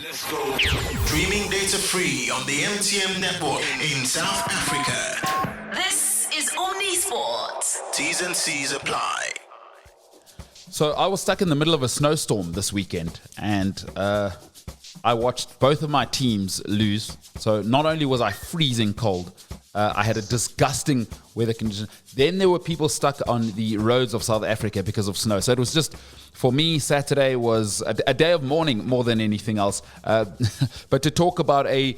Let's go. Streaming data free on the MTN network in South Africa. This is Omnisport. T's and C's apply. So I was stuck in the middle of a snowstorm this weekend, and I watched both of my teams lose. So not only was I freezing cold, I had a disgusting weather condition. Then there were people stuck on the roads of South Africa because of snow. So it was just, for me, Saturday was a day of mourning more than anything else. But to talk about a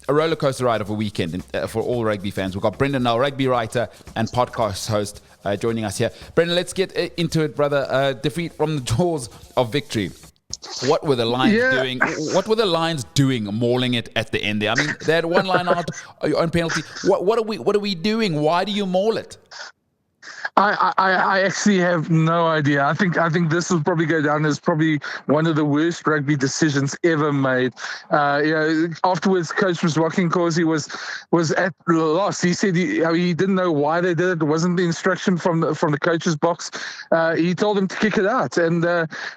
roller coaster ride of a weekend for all rugby fans, we've got Brenden Nel, rugby writer and podcast host, joining us here. Brenden, let's get into it, brother. Defeat from the jaws of victory. What were the Lions doing? What were the Lions doing, mauling it at the end there? I mean, they had one line out on penalty. What are we doing? Why do you maul it? I actually have no idea. I think this will probably go down as probably one of the worst rugby decisions ever made. Afterwards, Coach Mswaki was at loss. He said he didn't know why they did it. It wasn't the instruction from the coach's box. He told them to kick it out. And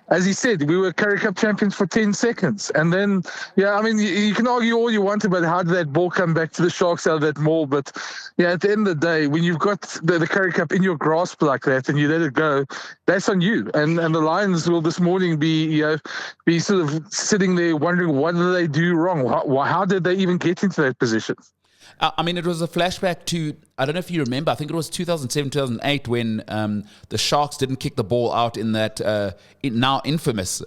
as he said, we were Currie Cup champions for 10 seconds. And then, you can argue all you want about how did that ball come back to the Sharks out of that maul. But at the end of the day, when you've got the Currie Cup in your grasp like that and you let it go, that's on you. And the Lions will this morning be sort of sitting there wondering, what did they do wrong? How did they even get into that position? It was a flashback to, I don't know if you remember, I think it was 2007, 2008 when the Sharks didn't kick the ball out in that now infamous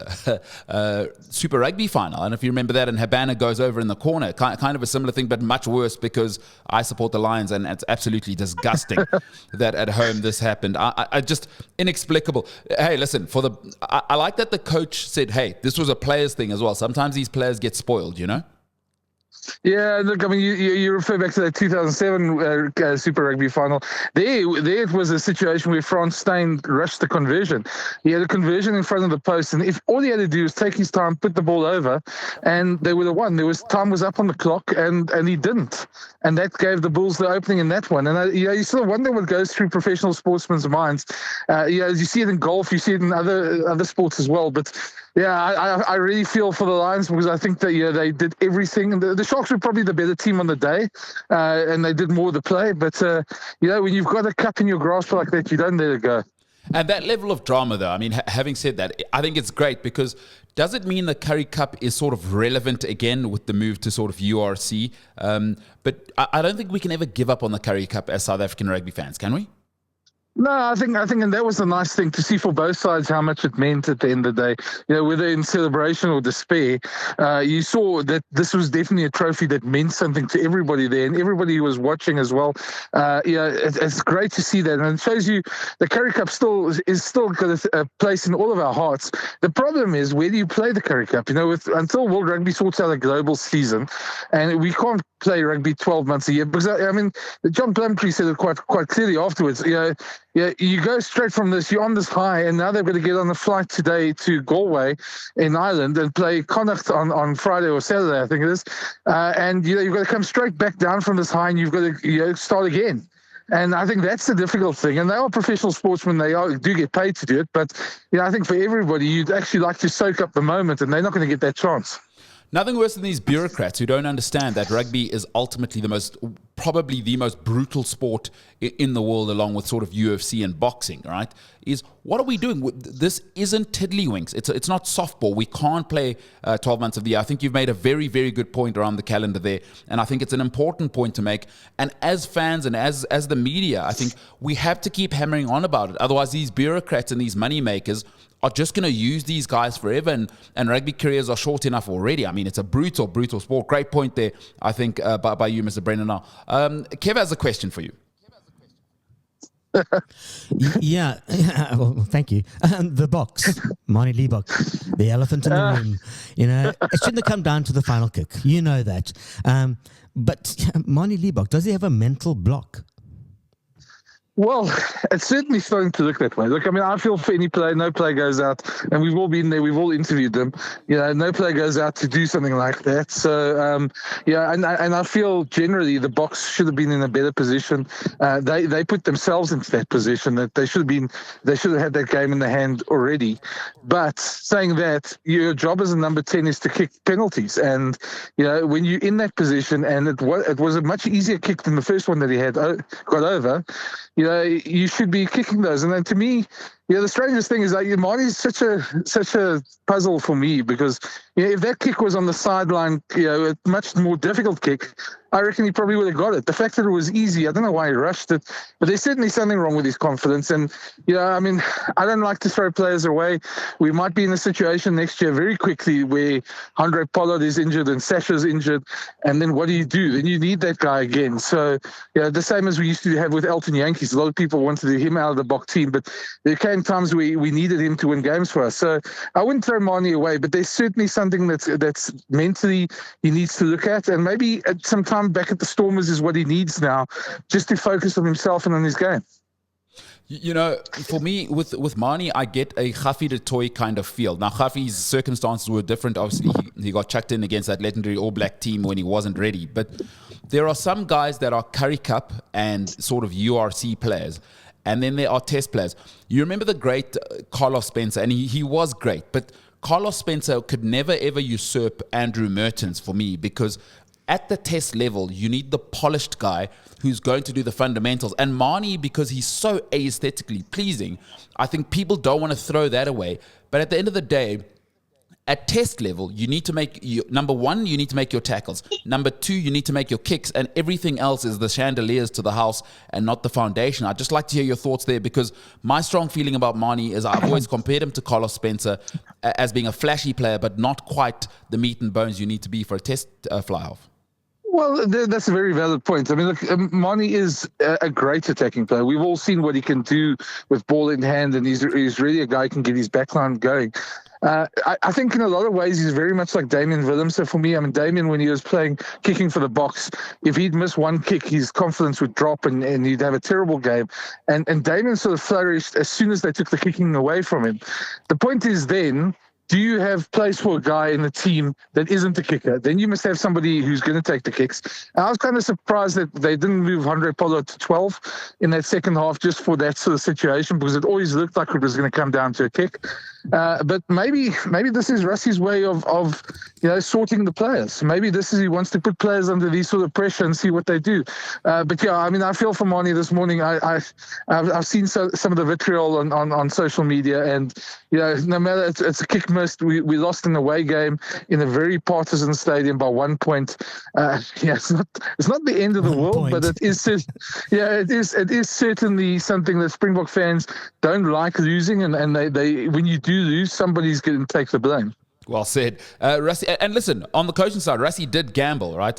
Super Rugby final. I don't know if you remember that, and Habana goes over in the corner. Kind of a similar thing, but much worse because I support the Lions, and it's absolutely disgusting that at home this happened. I just inexplicable. Hey, listen, I like that the coach said, hey, this was a players thing as well. Sometimes these players get spoiled, you know? Yeah, look, I mean, you refer back to that 2007 Super Rugby final. There it was a situation where Frans Steyn rushed the conversion. He had a conversion in front of the post, and if all he had to do was take his time, put the ball over, and they would have won. Time was up on the clock, and he didn't. And that gave the Bulls the opening in that one. And you sort of wonder what goes through professional sportsmen's minds. You see it in golf, you see it in other sports as well. But yeah, I really feel for the Lions because I think that they did everything. The Sharks were probably the better team on the day, and they did more of the play. But when you've got a cup in your grasp like that, you don't let it go. And that level of drama, though, I mean, having said that, I think it's great because does it mean the Currie Cup is sort of relevant again with the move to sort of URC? But I don't think we can ever give up on the Currie Cup as South African rugby fans, can we? No, I think, and that was the nice thing to see for both sides how much it meant at the end of the day. Whether in celebration or despair, you saw that this was definitely a trophy that meant something to everybody there and everybody who was watching as well. It's great to see that, and it shows you the Currie Cup is still got a place in all of our hearts. The problem is, where do you play the Currie Cup? Until World Rugby sorts out a global season, and we can't play rugby 12 months a year because John Plumtree said it quite clearly afterwards. You go straight from this, you're on this high, and now they've got to get on a flight today to Galway in Ireland and play Connacht on Friday or Saturday, I think it is. And you've got to come straight back down from this high, and you've got to start again. And I think that's the difficult thing. And they are professional sportsmen; they do get paid to do it. But I think for everybody, you'd actually like to soak up the moment, and they're not going to get that chance. Nothing worse than these bureaucrats who don't understand that rugby is ultimately probably the most brutal sport in the world, along with sort of UFC and boxing, right? Is what are we doing? This isn't tiddlywinks. It's not softball. We can't play 12 months of the year. I think you've made a very, very good point around the calendar there, and I think it's an important point to make. And as fans and as the media, I think we have to keep hammering on about it. Otherwise, these bureaucrats and these money makers are just going to use these guys forever, and rugby careers are short enough already. I mean, it's a brutal sport. Great point there, I think, by you, Mr. Brenden Nel. Kev has a question for you. Yeah, well, thank you. The box, Manie Libbok, the elephant in the room. It shouldn't have come down to the final kick. You know that. But Manie Libbok, does he have a mental block? Well, it's certainly starting to look that way. Look, I mean, I feel for any player, no player goes out, and we've all been there, we've all interviewed them. No player goes out to do something like that. So, and I feel generally the Boks should have been in a better position. They put themselves into that position that they should have had that game in the hand already. But saying that, your job as a number 10 is to kick penalties, and when you're in that position, and it was a much easier kick than the first one that he had got over. You should be kicking those. And then to me, the strangest thing is that Manie's such a puzzle for me, because if that kick was on the sideline, a much more difficult kick, I reckon he probably would have got it. The fact that it was easy, I don't know why he rushed it, but there's certainly something wrong with his confidence. And, I mean, I don't like to throw players away. We might be in a situation next year very quickly where Andre Pollard is injured and Sasha's injured, and then what do? Then you need that guy again. So, the same as we used to have with Elton Yankees. A lot of people wanted him out of the Bok team, but there came times we needed him to win games for us. So I wouldn't throw Manie away, but there's certainly something that's mentally he needs to look at, and maybe at some time back at the Stormers is what he needs now, just to focus on himself and on his game. For me, with Manie, I get a Khafi de Toy kind of feel. Now, Khafi's circumstances were different. Obviously, he got chucked in against that legendary All Black team when he wasn't ready. But there are some guys that are Currie Cup and sort of URC players. And then there are test players. You remember the great Carlos Spencer, and he was great. But Carlos Spencer could never, ever usurp Andrew Mertens for me, because at the test level, you need the polished guy who's going to do the fundamentals. And Manie, because he's so aesthetically pleasing, I think people don't want to throw that away. But at the end of the day, at test level, you need to number one, you need to make your tackles. Number two, you need to make your kicks, and everything else is the chandeliers to the house and not the foundation. I'd just like to hear your thoughts there, because my strong feeling about Manie is I've always compared him to Carlos Spencer as being a flashy player, but not quite the meat and bones you need to be for a test fly-off. Well, that's a very valid point. I mean, look, Manie is a great attacking player. We've all seen what he can do with ball in hand, and he's really a guy who can get his backline going. I think in a lot of ways he's very much like Damian Willem. So for me, I mean, Damian, when he was kicking for the Boks, if he'd miss one kick, his confidence would drop and he'd have a terrible game. And Damian sort of flourished as soon as they took the kicking away from him. The point is then, do you have place for a guy in the team that isn't a kicker? Then you must have somebody who's going to take the kicks. And I was kind of surprised that they didn't move Andre Pollard to 12 in that second half just for that sort of situation, because it always looked like it was going to come down to a kick. But maybe this is Rassie's way of sorting the players. Maybe he wants to put players under these sort of pressure and see what they do. But yeah, I mean, I feel for Manie this morning. I've seen some of the vitriol on social media, and no matter it's a kick missed. We lost an away game in a very partisan stadium by 1 point. It's not the end of the world, but it is. It is certainly something that Springbok fans don't like losing, and they when you do lose, somebody's going to take the blame. Well said. Rassie, and listen, on the coaching side, Rassie did gamble, right?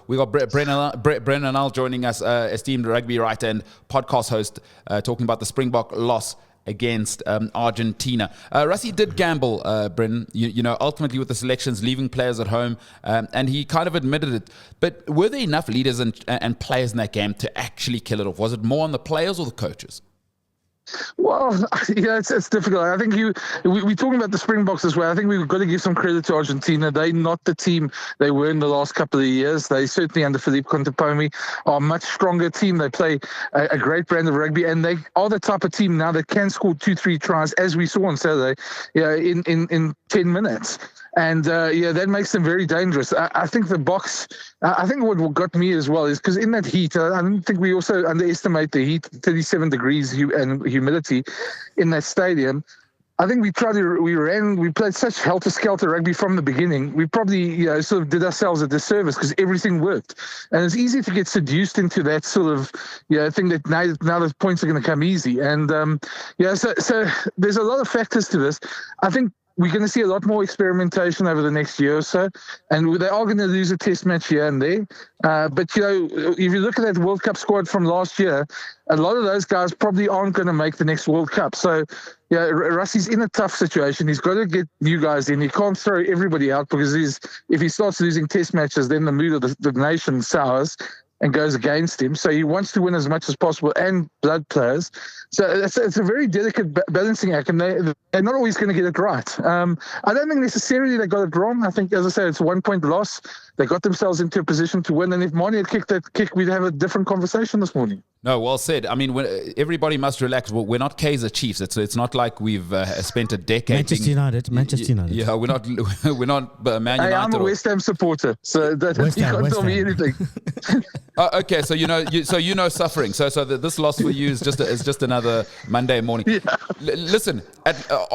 We got Brenden Nel joining us, esteemed rugby writer and podcast host, talking about the Springbok loss against Argentina. Rassie did gamble, Brenden, ultimately with the selections, leaving players at home, and he kind of admitted it. But were there enough leaders and players in that game to actually kill it off? Was it more on the players or the coaches? Well, it's difficult. I think we're talking about the Springboks as well. I think we've got to give some credit to Argentina. They're not the team they were in the last couple of years. They certainly, under Felipe Contemponi, are a much stronger team. They play a great brand of rugby, and they are the type of team now that can score 2-3 tries, as we saw on Saturday, in 10 minutes. And that makes them very dangerous. I think the Boks, I think what got me as well is because in that heat, I don't think we also underestimate the heat, 37 degrees and humidity in that stadium. I think we played such helter-skelter rugby from the beginning. We probably, sort of did ourselves a disservice because everything worked. And it's easy to get seduced into that sort of, thing that now the points are going to come easy. And, so there's a lot of factors to this. I think we're going to see a lot more experimentation over the next year or so, and they are going to lose a test match here and there. But, if you look at that World Cup squad from last year, a lot of those guys probably aren't going to make the next World Cup. So, Rassie's in a tough situation. He's got to get new guys in. He can't throw everybody out because if he starts losing test matches, then the mood of the nation sours. and goes against him. So he wants to win as much as possible and blood players. So it's a very delicate balancing act, and they're not always going to get it right. I don't think necessarily they got it wrong. I think, as I said, it's a 1-point loss. They got themselves into a position to win, and if Manie had kicked that kick, we'd have a different conversation this morning. No, well said. I mean, everybody must relax. We're not Kaiser Chiefs. It's not like we've spent a decade. Manchester United. Yeah, we're not Man United. Hey, I'm a West Ham supporter, so you can't tell me anything. Okay, so you know suffering. So this loss for you is just another Monday morning. Yeah. Listen,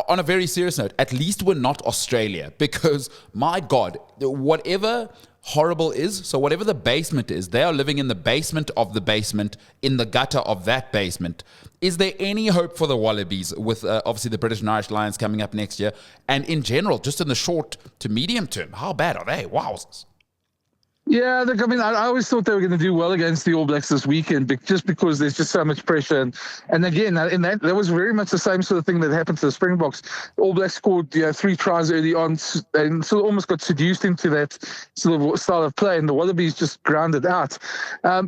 on a very serious note, at least we're not Australia, because my God, whatever horrible is, so whatever the basement is, they are living in the basement of the basement, in the gutter of that basement. Is there any hope for the Wallabies with obviously the British and Irish Lions coming up next year, and in general, just in the short to medium term, how bad are they? Wowzers. Yeah, look, I mean, I always thought they were going to do well against the All Blacks this weekend, just because there's just so much pressure. And again, in that was very much the same sort of thing that happened to the Springboks. All Blacks scored 3 tries early on and sort of almost got seduced into that sort of style of play, and the Wallabies just grounded out. I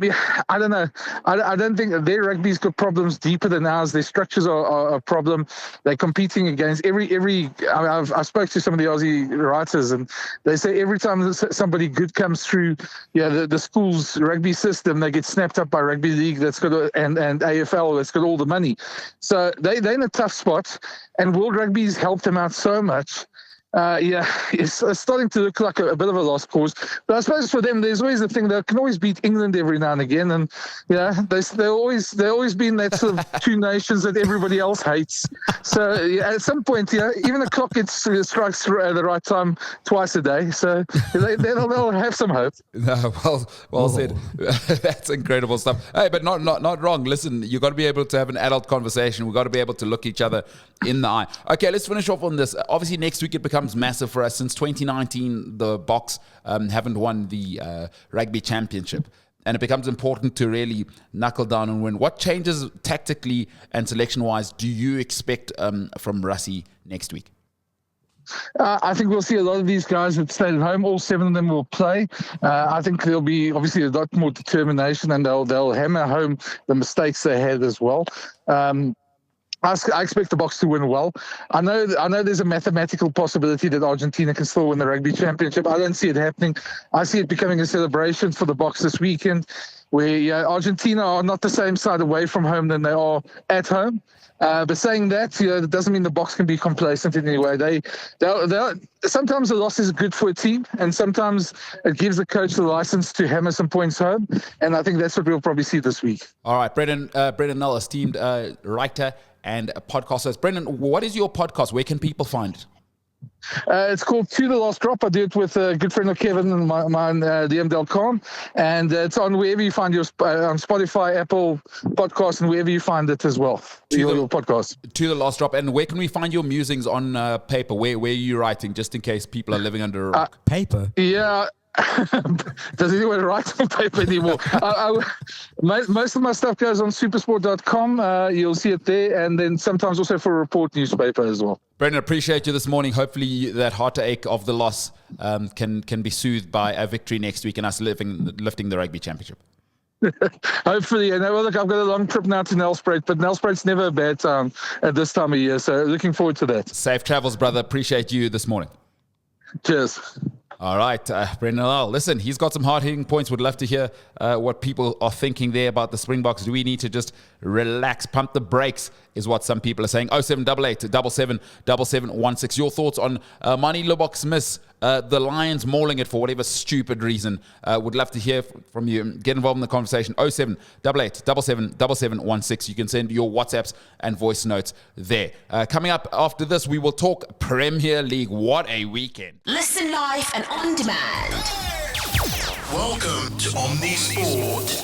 don't know. I don't think their rugby's got problems deeper than ours. Their structures are a problem. They're competing against I've spoke to some of the Aussie writers, and they say every time somebody good comes through the school's rugby system, they get snapped up by rugby league and AFL that's got all the money. So they're in a tough spot, and World Rugby's helped them out so much. It's starting to look like a bit of a lost cause. But I suppose for them, there's always the thing, they can always beat England every now and again. And they're always been that sort of two nations that everybody else hates. So at some point, even the clock strikes at the right time twice a day. So they'll have some hope. No, well said. That's incredible stuff. Hey, but not wrong. Listen, you got to be able to have an adult conversation. We've got to be able to look each other in the eye. Okay, let's finish off on this. Obviously, next week it becomes massive for us. Since 2019, the Boks haven't won the Rugby Championship, and it becomes important to really knuckle down and win. What changes tactically and selection-wise do you expect from Rassie next week? I think we'll see a lot of these guys that stayed at home. All 7 of them will play. I think there'll be obviously a lot more determination, and they'll hammer home the mistakes they had as well. I expect the Boks to win well. I know there's a mathematical possibility that Argentina can still win the Rugby Championship. I don't see it happening. I see it becoming a celebration for the Boks this weekend, where Argentina are not the same side away from home than they are at home. But saying that, it doesn't mean the Boks can be complacent in any way. They'll sometimes the loss is good for a team, and sometimes it gives the coach the license to hammer some points home. And I think that's what we'll probably see this week. All right, Brenden Nel, esteemed writer and a podcast host. Brenden, what is your podcast? Where can people find it? It's called To The Last Drop. I do it with a good friend of Kevin and mine, DM.com. And it's on wherever you find on Spotify, Apple Podcasts, and wherever you find it as well. Your podcast. To The Last Drop. And where can we find your musings on paper? Where are you writing, just in case people are living under a rock? Paper? Yeah. Does anyone write on paper anymore? Most of my stuff goes on supersport.com. You'll see it there, and then sometimes also for a report newspaper as well. Brenden, appreciate you this morning. Hopefully that heartache of the loss can be soothed by a victory next week and us lifting the Rugby Championship. Hopefully. And look, I've got a long trip now to Nelspruit, but Nelspruit's never a bad time at this time of year, so looking forward to that. Safe travels, brother. Appreciate you this morning. Cheers. All right, Brenden Nel. Listen, he's got some hard-hitting points. Would love to hear what people are thinking there about the Springboks. Do we need to just relax, pump the brakes, is what some people are saying. 0788 77 7716. Your thoughts on Manie Libbok's miss, the Lions mauling it for whatever stupid reason. Would love to hear from you. Get involved in the conversation. 0788 77 7716. You can send your WhatsApps and voice notes there. Coming up after this, we will talk Premier League. What a weekend. Listen live and on demand. Welcome to Omni Sport.